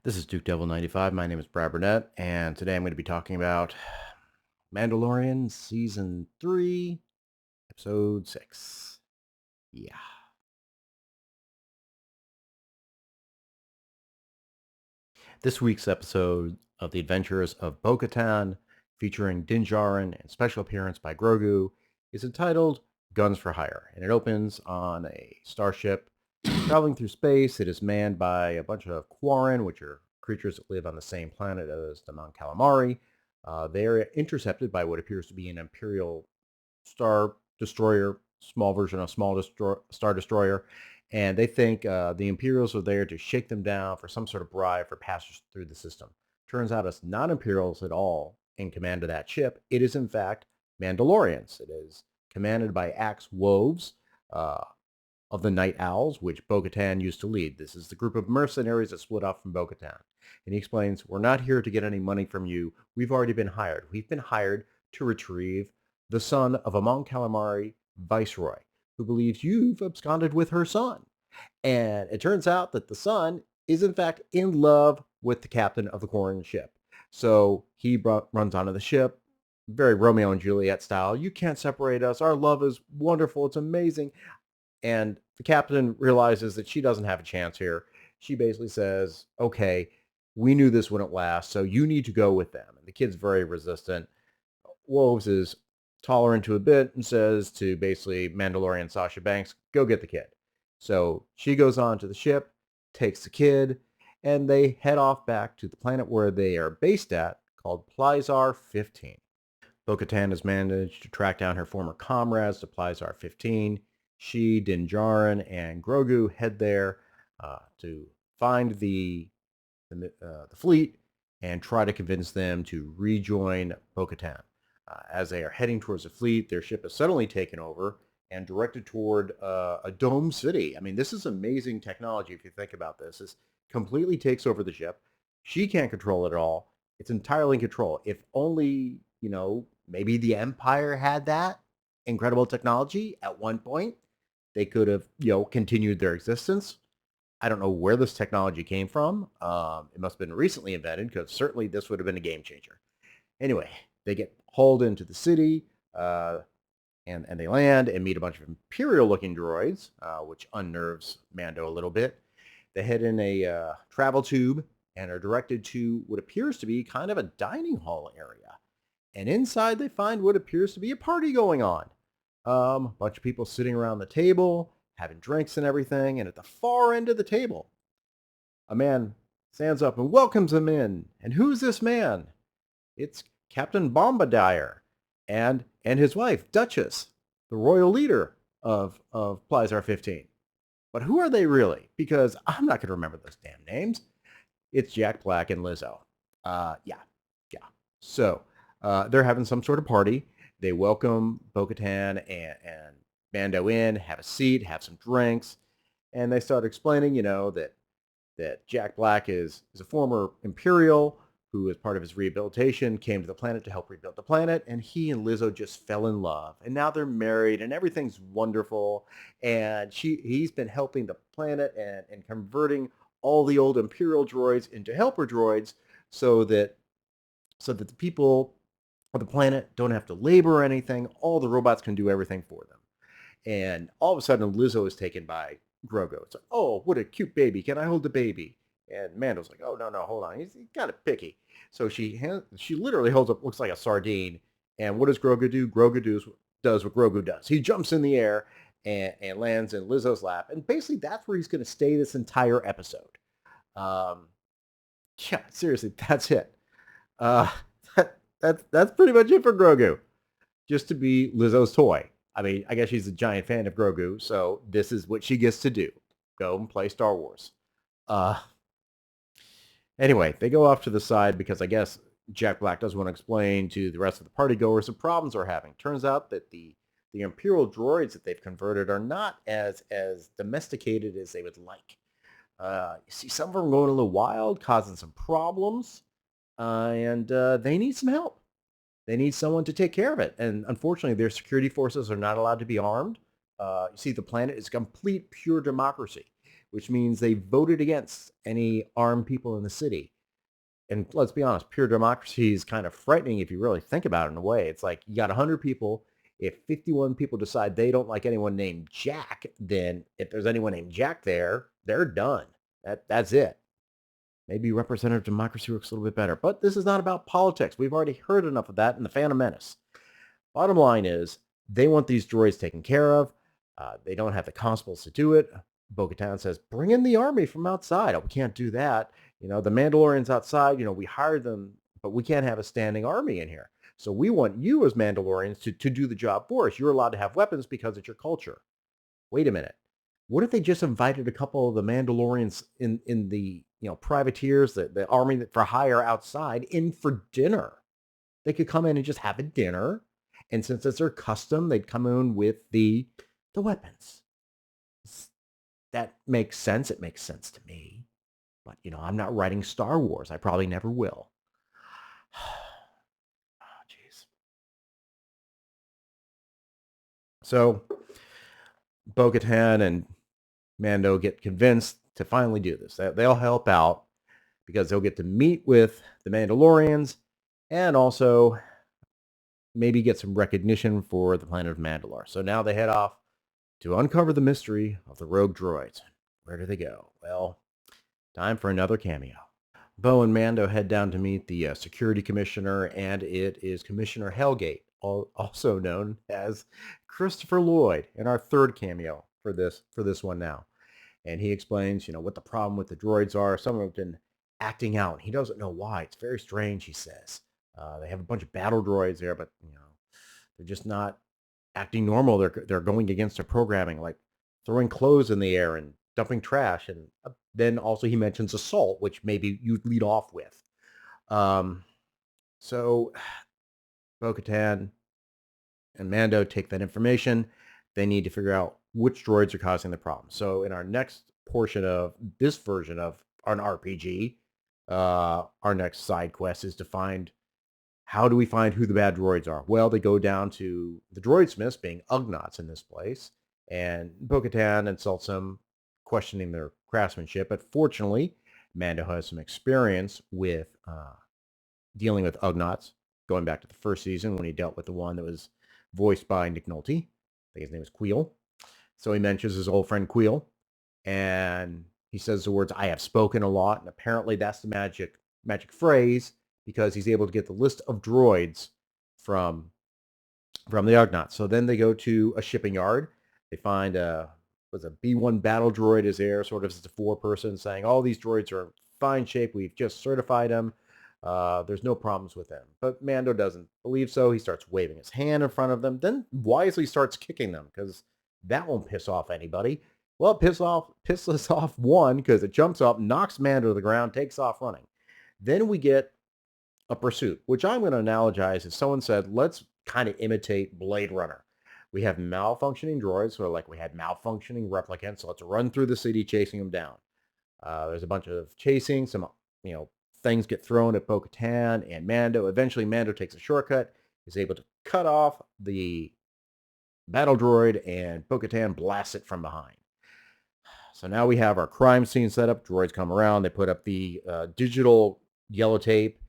This is Duke Devil 95. My name is Brad Burnett, and today I'm going to be talking about Mandalorian Season 3, Episode 6. Yeah. This week's episode of The Adventures of Bo Katan, featuring Din Djarin and special appearance by Grogu, is entitled Guns for Hire, and it opens on a starship traveling through space. It is manned by a bunch of Quarren, which are creatures that live on the same planet as the Mon Calamari. They are intercepted by what appears to be an Imperial Star Destroyer, small version of Star Destroyer, and they think the Imperials are there to shake them down for some sort of bribe for passage through the system. Turns out it's not Imperials at all in command of that ship. It is, in fact, Mandalorians. It is commanded by Axe Woves, uh, of the Night Owls, which Bo Katan used to lead. This is the group of mercenaries that split off from Bo Katan. And he explains, we're not here to get any money from you. We've already been hired. We've been hired to retrieve the son of a Mon Calamari viceroy who believes you've absconded with her son. And it turns out that the son is in fact in love with the captain of the Quarren ship. So he runs onto the ship, very Romeo and Juliet style. You can't separate us. Our love is wonderful. It's amazing. And the captain realizes that she doesn't have a chance here. She basically says, okay, we knew this wouldn't last, so you need to go with them. And the kid's very resistant. Woves is tolerant to a bit and says to basically Mandalorian Sasha Banks, go get the kid. So she goes on to the ship, takes the kid, and they head off back to the planet where they are based at, called Plizar 15. Bo-Katan has managed to track down her former comrades to Plizar 15. She, Din Djarin, and Grogu head there to find the fleet and try to convince them to rejoin Bo-Katan. As they are heading towards the fleet, their ship is suddenly taken over and directed toward a dome city. I mean, this is amazing technology if you think about this. This completely takes over the ship. She can't control it at all. It's entirely in control. If only, maybe the Empire had that incredible technology at one point, they could have, continued their existence. I don't know where this technology came from. It must have been recently invented because certainly this would have been a game changer. Anyway, they get hauled into the city and they land and meet a bunch of Imperial-looking droids, which unnerves Mando a little bit. They head in a travel tube and are directed to what appears to be kind of a dining hall area. And inside they find what appears to be a party going on. A bunch of people sitting around the table, having drinks and everything. And at the far end of the table, a man stands up and welcomes them in. And who's this man? It's Captain Bombadil and his wife, Duchess, the royal leader of Plizar 15. But who are they really? Because I'm not going to remember those damn names. It's Jack Black and Lizzo. Yeah. So they're having some sort of party. They welcome Bo-Katan and Mando in, have a seat, have some drinks, and they start explaining, that Jack Black is a former Imperial who, as part of his rehabilitation, came to the planet to help rebuild the planet, and he and Lizzo just fell in love, and now they're married, and everything's wonderful, and he's been helping the planet and converting all the old Imperial droids into helper droids so that the people of the planet don't have to labor or anything. All the robots can do everything for them. And all of a sudden, Lizzo is taken by Grogu. It's like, oh, what a cute baby. Can I hold the baby? And Mando's like, oh, no, hold on. He's kind of picky. So she literally holds up, looks like a sardine. And what does Grogu do? Does what Grogu does. He jumps in the air and lands in Lizzo's lap. And basically, that's where he's going to stay this entire episode. Um, yeah, seriously, that's it. Uh, that's pretty much it for Grogu. Just to be Lizzo's toy. I mean, I guess she's a giant fan of Grogu, so this is what she gets to do. Go and play Star Wars. Uh, anyway, they go off to the side because I guess Jack Black does want to explain to the rest of the partygoers the problems they're having. Turns out that the Imperial droids that they've converted are not as domesticated as they would like. You see some of them going a little wild, causing some problems, and they need some help. They need someone to take care of it. And unfortunately, their security forces are not allowed to be armed. You see, the planet is complete pure democracy. which means they voted against any armed people in the city. And let's be honest, pure democracy is kind of frightening if you really think about it in a way. It's like you got 100 people. If 51 people decide they don't like anyone named Jack, then if there's anyone named Jack there, they're done. That's it. Maybe representative democracy works a little bit better. But this is not about politics. We've already heard enough of that in The Phantom Menace. Bottom line is, they want these droids taken care of. They don't have the constables to do it. Bo Katan says, bring in the army from outside. Oh, we can't do that. The Mandalorians outside, we hired them, but we can't have a standing army in here. So we want you as Mandalorians to do the job for us. You're allowed to have weapons because it's your culture. Wait a minute. What if they just invited a couple of the Mandalorians in the privateers, the army for hire outside, in for dinner? They could come in and just have a dinner, and since it's their custom, they'd come in with the weapons. That makes sense. It makes sense to me, but I'm not writing Star Wars. I probably never will. Oh, jeez. So Bo Katan and Mando get convinced to finally do this. They'll help out because they'll get to meet with the Mandalorians and also maybe get some recognition for the planet of Mandalore. So now they head off to uncover the mystery of the rogue droids. Where do they go? Well, time for another cameo. Bo and Mando head down to meet the security commissioner, and it is Commissioner Hellgate, also known as Christopher Lloyd, in our third cameo for this one now. And he explains, what the problem with the droids are. Some of them have been acting out. He doesn't know why. It's very strange, he says. They have a bunch of battle droids there, but they're just not acting normal. They're going against their programming, like throwing clothes in the air and dumping trash. And then also he mentions assault, which maybe you'd lead off with. So Bo-Katan and Mando take that information. They need to figure out which droids are causing the problem. So in our next portion of this version of an RPG, our next side quest is to find, how do we find who the bad droids are? Well, they go down to the droid smiths, being Ugnaughts in this place, and Bo-Katan insults them, questioning their craftsmanship. But fortunately, Mando has some experience with dealing with Ugnaughts, going back to the first season when he dealt with the one that was voiced by Nick Nolte. I think his name is Queel. So he mentions his old friend Queel, and he says the words, "I have spoken a lot," and apparently that's the magic phrase, because he's able to get the list of droids from the Ugnaughts. So then they go to a shipping yard. They find a B1 battle droid is there, sort of as a 4-person, saying all these droids are in fine shape. We've just certified them. There's no problems with them. But Mando doesn't believe so. He starts waving his hand in front of them, then wisely starts kicking them, because that won't piss off anybody. Well, it pisses off one, because it jumps up, knocks Mando to the ground, takes off running. Then we get a pursuit, which I'm going to analogize as someone said, let's kind of imitate Blade Runner. We have malfunctioning droids, so like we had malfunctioning replicants, so let's run through the city chasing them down. There's a bunch of chasing, some things get thrown at Bo-Katan and Mando. Eventually, Mando takes a shortcut, is able to cut off the battle droid, and Bo-Katan blasts it from behind. So now we have our crime scene set up. Droids come around, they put up the digital yellow tape,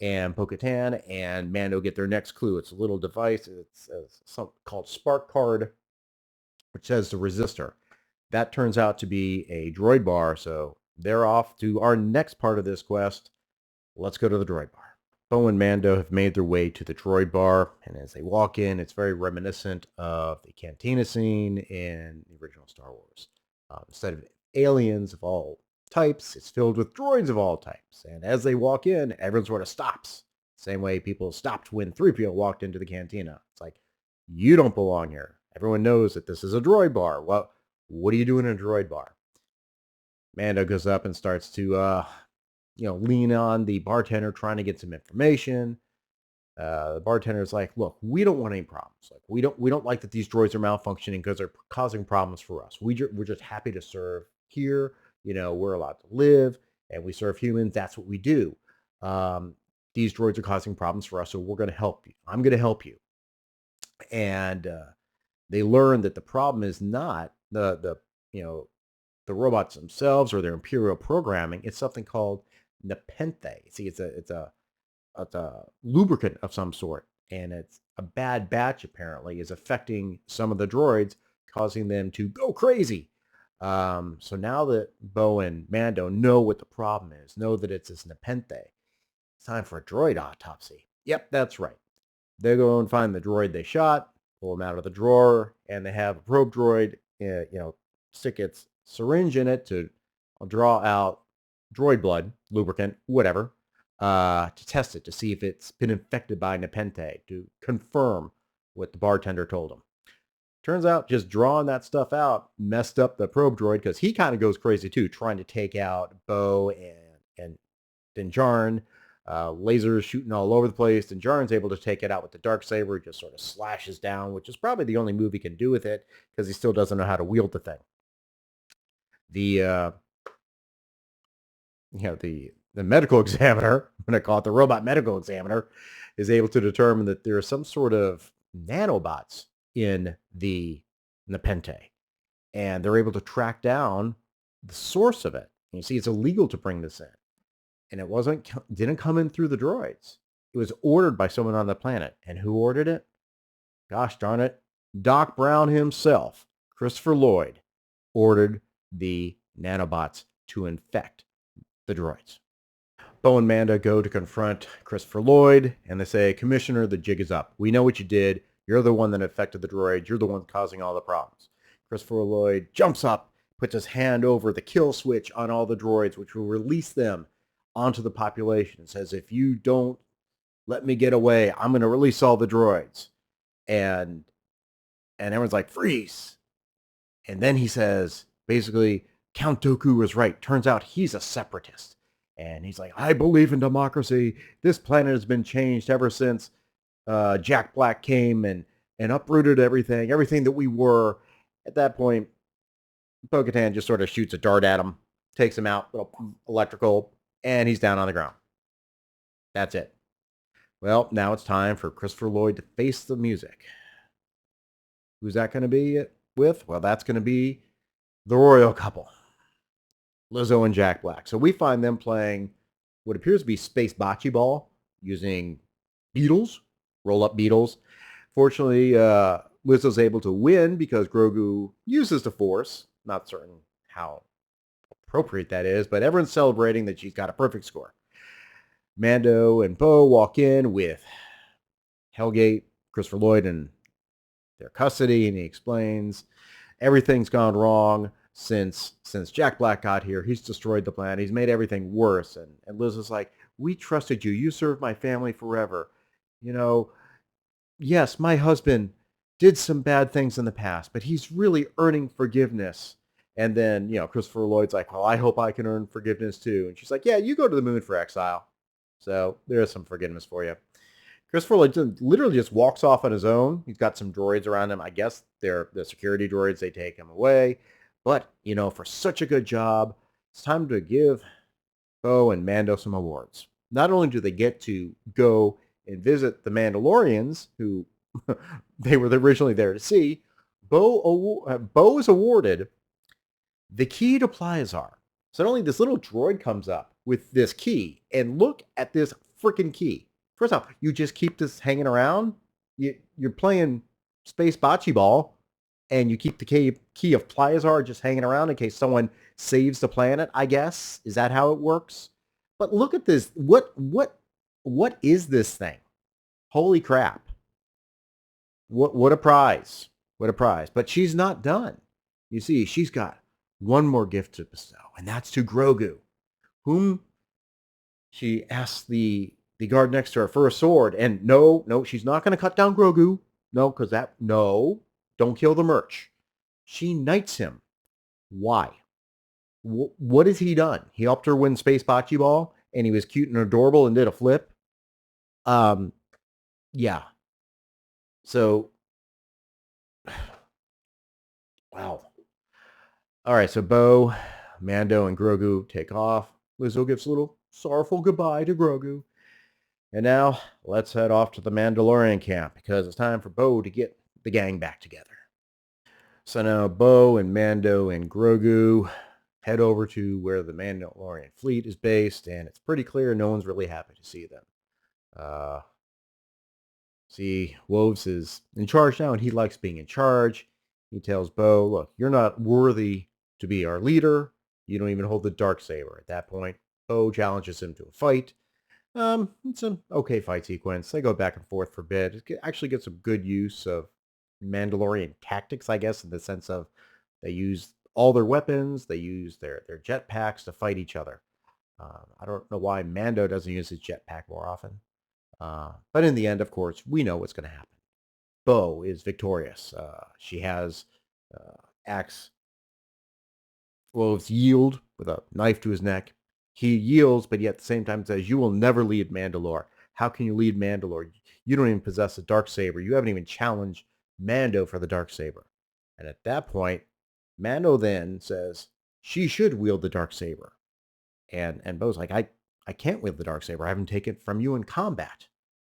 and Bo-Katan and Mando get their next clue. It's a little device. It's something called Spark Card, which says the resistor. That turns out to be a droid bar, so they're off to our next part of this quest. Let's go to the droid bar. Bo and Mando have made their way to the droid bar, and as they walk in, it's very reminiscent of the cantina scene in the original Star Wars. Instead of aliens of all types, it's filled with droids of all types. And as they walk in, everyone sort of stops. Same way people stopped when 3PO walked into the cantina. It's like, you don't belong here. Everyone knows that this is a droid bar. Well, what are you doing in a droid bar? Mando goes up and starts to, lean on the bartender, trying to get some information. The bartender's like, look, we don't want any problems. Like, we don't like that these droids are malfunctioning because they're causing problems for us. We're just happy to serve here. We're allowed to live, and we serve humans. That's what we do. These droids are causing problems for us, so we're going to help you. I'm going to help you. And they learn that the problem is not the the robots themselves or their imperial programming. It's something called nepenthe. See, it's a lubricant of some sort, and it's a bad batch apparently is affecting some of the droids, causing them to go crazy. So now that Bo and Mando know what the problem is, know that it's this nepenthe, it's time for a droid autopsy. Yep, that's right. They go and find the droid they shot, pull him out of the drawer, and they have a probe droid, stick its syringe in it to draw out droid blood, lubricant, whatever, to test it to see if it's been infected by nepenthe, to confirm what the bartender told him. Turns out just drawing that stuff out messed up the probe droid because he kind of goes crazy too, trying to take out Bo and Din Djarin. Lasers shooting all over the place. Din Djarin's able to take it out with the dark saber. He just sort of slashes down, which is probably the only move he can do with it because he still doesn't know how to wield the thing. The the medical examiner, I'm going to call it the robot medical examiner, is able to determine that there are some sort of nanobots in the nepenthe, and they're able to track down the source of it. You see, it's illegal to bring this in, and didn't come in through the droids. It was ordered by someone on the planet, and who ordered it? Gosh darn it, Doc Brown himself, Christopher Lloyd, ordered the nanobots to infect the droids. Bo and Mando go to confront Christopher Lloyd, and they say, Commissioner, the jig is up. We know what you did. You're the one that affected the droids. You're the one causing all the problems. Christopher Lloyd jumps up, puts his hand over the kill switch on all the droids, which will release them onto the population. Says, if you don't let me get away, I'm going to release all the droids. And everyone's like, freeze. And then he says, basically, Count Dooku was right. Turns out he's a separatist. And he's like, I believe in democracy. This planet has been changed ever since Jack Black came and uprooted everything that we were. At that point, Bo Katan just sort of shoots a dart at him, takes him out, little electrical, and he's down on the ground. That's it. Well, now it's time for Christopher Lloyd to face the music. Who's that going to be with? Well, that's going to be the royal couple, Lizzo and Jack Black. So we find them playing what appears to be space bocce ball using beetles, roll-up beetles. Fortunately, Lizzo's able to win because Grogu uses the Force. Not certain how appropriate that is, but everyone's celebrating that she's got a perfect score. Mando and Bo walk in with Hellgate, Christopher Lloyd in their custody, and he explains everything's gone wrong since Jack Black got here. He's destroyed the planet. He's made everything worse. And Liz is like, we trusted you. You served my family forever. Yes, my husband did some bad things in the past, but he's really earning forgiveness. And then, Christopher Lloyd's like, well, I hope I can earn forgiveness too. And she's like, yeah, you go to the moon for exile. So there is some forgiveness for you. Christopher Lloyd literally just walks off on his own. He's got some droids around him. I guess they're the security droids. They take him away. But, for such a good job, it's time to give Bo and Mando some awards. Not only do they get to go and visit the Mandalorians, who they were originally there to see, Bo is awarded the key to Plazar. Suddenly this little droid comes up with this key, and look at this freaking key. First off, you just keep this hanging around. You're playing space bocce ball, and you keep the key of Plazar just hanging around in case someone saves the planet, I guess. Is that how it works? But look at this. What is this thing? Holy crap. What a prize. What a prize. But she's not done. You see, she's got one more gift to bestow, and that's to Grogu, whom she asks the guard next to her for a sword. And no, she's not going to cut down Grogu. No, because don't kill the merch. She knights him. Why? What has he done? He helped her win Space Bocce Ball, and he was cute and adorable and did a flip. Yeah. So, wow. All right, so Bo, Mando, and Grogu take off. Lizzo gives a little sorrowful goodbye to Grogu. And now, let's head off to the Mandalorian camp, because it's time for Bo to get the gang back together. So now Bo and Mando and Grogu head over to where the Mandalorian fleet is based, and it's pretty clear no one's really happy to see them. See, Wolves is in charge now, and he likes being in charge. He tells Bo, look, you're not worthy to be our leader. You don't even hold the Darksaber. At that point, Bo challenges him to a fight. It's an okay fight sequence. They go back and forth for a bit. It actually gets some good use of Mandalorian tactics, I guess, in the sense of they use all their weapons. They use their jetpacks to fight each other. I don't know why Mando doesn't use his jetpack more often. But in the end, of course, we know what's going to happen. Bo is victorious. She has Axe Wolves yield with a knife to his neck. He yields, but yet at the same time says, you will never lead Mandalore. How can you lead Mandalore? You don't even possess a Darksaber. You haven't even challenged Mando for the Darksaber. And at that point, Mando then says, she should wield the Darksaber. And Bo's like, I can't wield the Darksaber. I haven't taken it from you in combat.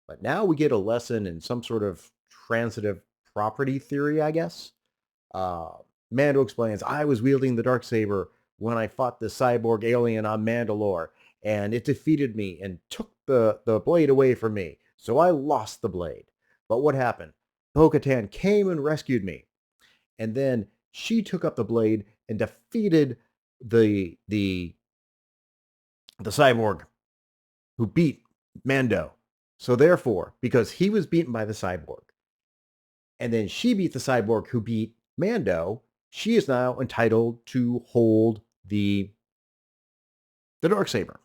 But now we get a lesson in some sort of transitive property theory, I guess. Mando explains, I was wielding the Darksaber when I fought the cyborg alien on Mandalore, and it defeated me and took the blade away from me. So I lost the blade. But what happened? Bo Katan came and rescued me. And then she took up the blade and defeated the cyborg who beat Mando. So therefore, because he was beaten by the cyborg, and then she beat the cyborg who beat Mando, she is now entitled to hold the Darksaber.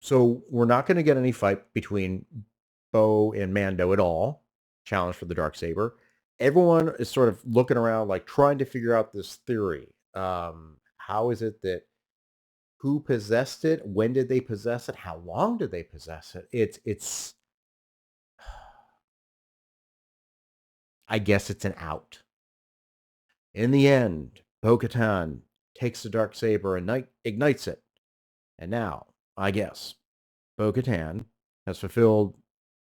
So we're not going to get any fight between Bo and Mando at all. Challenge for the Darksaber. Everyone is sort of looking around, like trying to figure out this theory. How is it that who possessed it? When did they possess it? How long did they possess it? It's I guess it's an out. In the end, Bo Katan takes the Darksaber and ignites it. And now, I guess, Bo Katan has fulfilled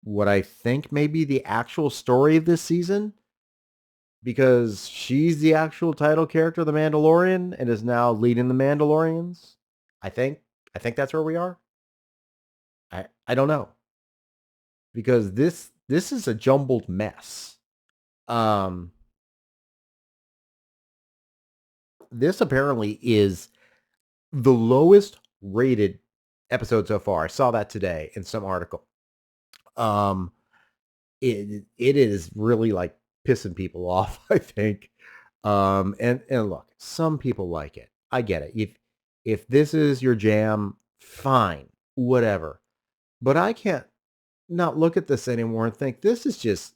what I think may be the actual story of this season, because she's the actual title character of The Mandalorian and is now leading the Mandalorians. I think that's where we are. I don't know. Because this is a jumbled mess. This apparently is the lowest rated episode so far. I saw that today in some article. It is really like pissing people off, I think. And look, some people like it. I get it. If this is your jam, fine, whatever. But I can't not look at this anymore and think this is just,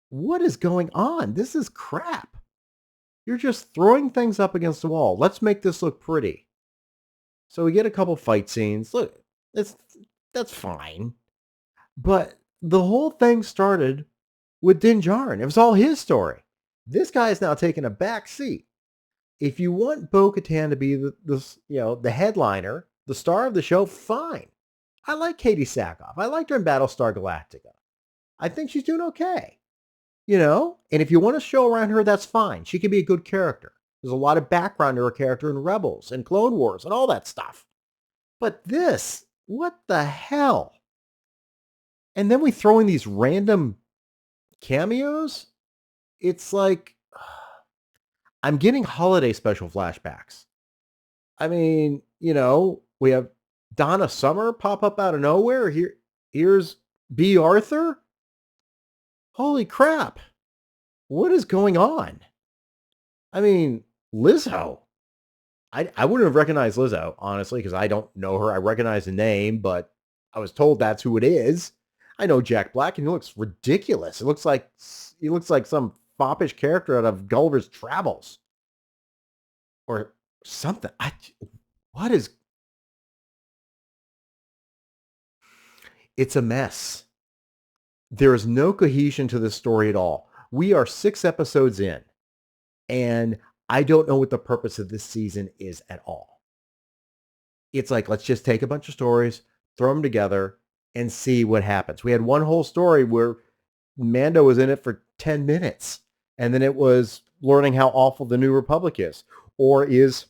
what is going on? This is crap. You're just throwing things up against the wall. Let's make this look pretty. So we get a couple fight scenes. Look, that's fine. But the whole thing started with Din Djarin. It was all his story. This guy is now taking a back seat. If you want Bo Katan to be the headliner, the star of the show, fine. I like Katie Sackhoff. I liked her in Battlestar Galactica. I think she's doing okay. And if you want to show around her, that's fine. She can be a good character. There's a lot of background to her character in Rebels and Clone Wars and all that stuff. But this, what the hell? And then we throw in these random cameos. It's like, I'm getting holiday special flashbacks. I mean, we have Donna Summer pop up out of nowhere. Here's B. Arthur. Holy crap. What is going on? I mean, Lizzo. I wouldn't have recognized Lizzo, honestly, because I don't know her. I recognize the name, but I was told that's who it is. I know Jack Black, and he looks ridiculous. He looks like some foppish character out of Gulliver's Travels. Or something. What is... It's a mess. There is no cohesion to this story at all. We are 6 episodes in, and I don't know what the purpose of this season is at all. It's like, let's just take a bunch of stories, throw them together, and see what happens. We had one whole story where Mando was in it for 10 minutes, and then it was learning how awful the New Republic is? Or is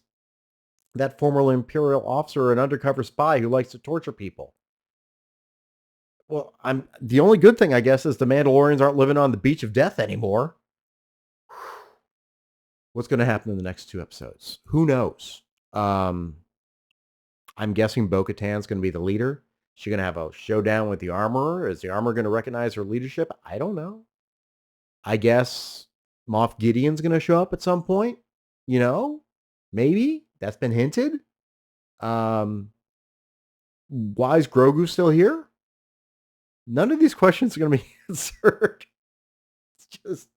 that former Imperial officer an undercover spy who likes to torture people? Well, the only good thing, I guess, is the Mandalorians aren't living on the beach of death anymore. What's going to happen in the next 2 episodes? Who knows? I'm guessing Bo Katan's going to be the leader. Is she going to have a showdown with the armorer? Is the armorer going to recognize her leadership? I don't know. I guess Moff Gideon's going to show up at some point. Maybe. That's been hinted. Why is Grogu still here? None of these questions are going to be answered. It's just,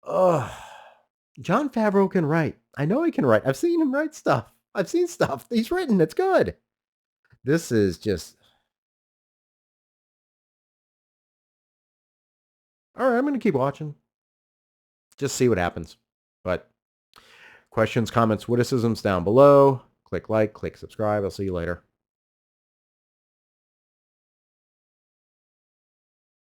Jon Favreau can write. I know he can write. I've seen him write stuff. I've seen stuff he's written. It's good. This is just... All right, I'm going to keep watching. Just see what happens. But questions, comments, witticisms down below. Click like, click subscribe. I'll see you later.